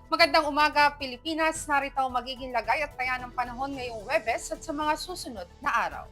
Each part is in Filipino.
Magandang umaga, Pilipinas. Narito ang magiging lagay at taya ng panahon ngayong Webes at sa mga susunod na araw.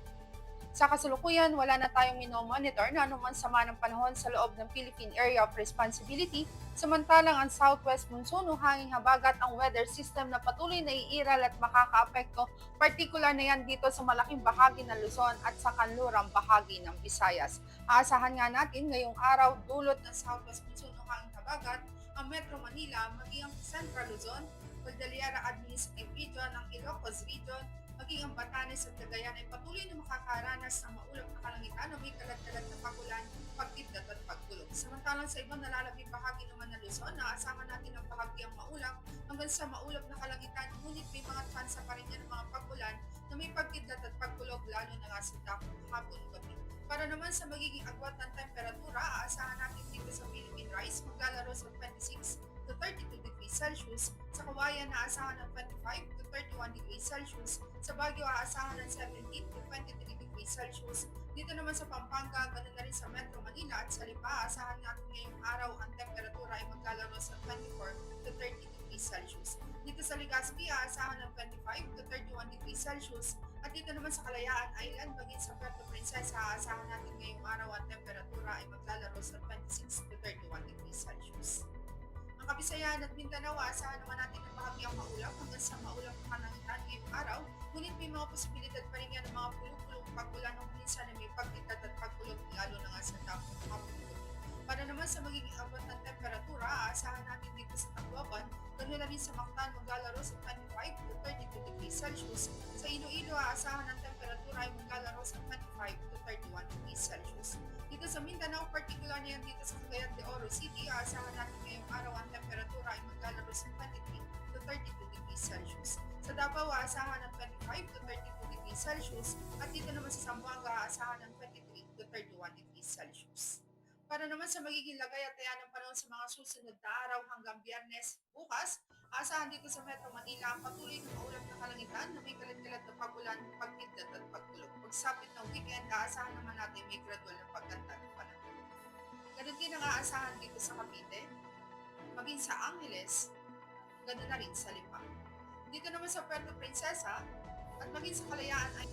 Sa kasalukuyan, wala na tayong minomonitor na anumang sama ng panahon sa loob ng Philippine Area of Responsibility, samantalang ang southwest monsoon o hanging habagat ang weather system na patuloy na iiral at makakaapekto, partikular na yan dito sa malaking bahagi ng Luzon at sa kanlurang bahagi ng Visayas. Aasahan nga natin ngayong araw dulot ng southwest monsoon o hanging habagat ang Metro Manila, maging ang Central Luzon, Cordillera Administrative Region, ang Ilocos Region, maging ang Batanes at Cagayan ay patuloy na makakaranas ng maulap na kalangitan na may kalat-kalat na pagulan, pagkidlat at pagkulog. Samantalang sa ibang nalalabing bahagi naman ng Luzon, naasahan natin ang bahagyang maulap hanggang sa maulap na kalangitan, ngunit may mga tsansa pa rin yan ng mga pagulan na may pagkidlat at pagkulog lalo na nga sa hapon gabi. Para naman sa magiging agwat ng temperatura, aasahan natin dito sa Philippine Rise maglalaro sa 26 to 32 degrees Celsius. Sa Kawayan, aasahan ng 25 to 31 degrees Celsius. Sa Baguio, aasahan ng 17 to 23 degrees Celsius. Dito naman sa Pampanga, ganun na rin sa Metro Manila at sa Lipa, aasahan natin ngayong araw ang temperatura ay maglalaro sa 24 to 30 degrees Celsius. Dito sa Legazpi, aasahan ng 25 to 31 degrees Celsius. At dito naman sa Kalayaan Island, maging sa Puerto Princesa, aasahan natin ngayong araw ang temperatura ay maglalaro sa 26 to 31 degrees Celsius. Ang Kabisayan at Mindanao, aasahan naman natin ng bahagyang maulap hanggang sa maulap na kalangitan ngayong araw, ngunit may mga posibilidad pa rin yan ng mga pulong-pulong pagulan ng minsan na may pagkitat at pagkulog lalo na nga sa tapos ng mga pulong. Para naman sa magiging abot ng temperatura, aasahan natin dito sa Tacloban, ganoon na rin sa Mactan maglalaro sa 25 to 32 degrees Celsius. Sa Iloilo, aasahan ng temperatura ay maglalaro sa 25 to 31 degrees Celsius. Dito sa Mindanao, particular na yan dito sa Cagayan de Oro City, aasahan natin ngayong araw ang temperatura ay maglalaro sa 23 to 32 degrees Celsius. Sa Davao, aasahan ng 25 to 32 degrees Celsius at dito naman sa Zamboanga, aasahan ng 23 to 31 degrees Celsius. Para naman sa magiging lagay at taya ng panahon sa mga susunod na araw hanggang Biyernes bukas, aasahan dito sa Metro Manila ang patuloy na maulap na kalangitan na may kalat-kalat na pagulan, pagkidlat at pagkulog. Pagsapit ng weekend, aasahan naman natin may gradual na pagganda ng panahon. Ganun din ang aasahan dito sa Cavite, maging sa Angeles, ganun na rin sa Lipa. Dito naman sa Puerto Princesa at maging sa Kalayaan ay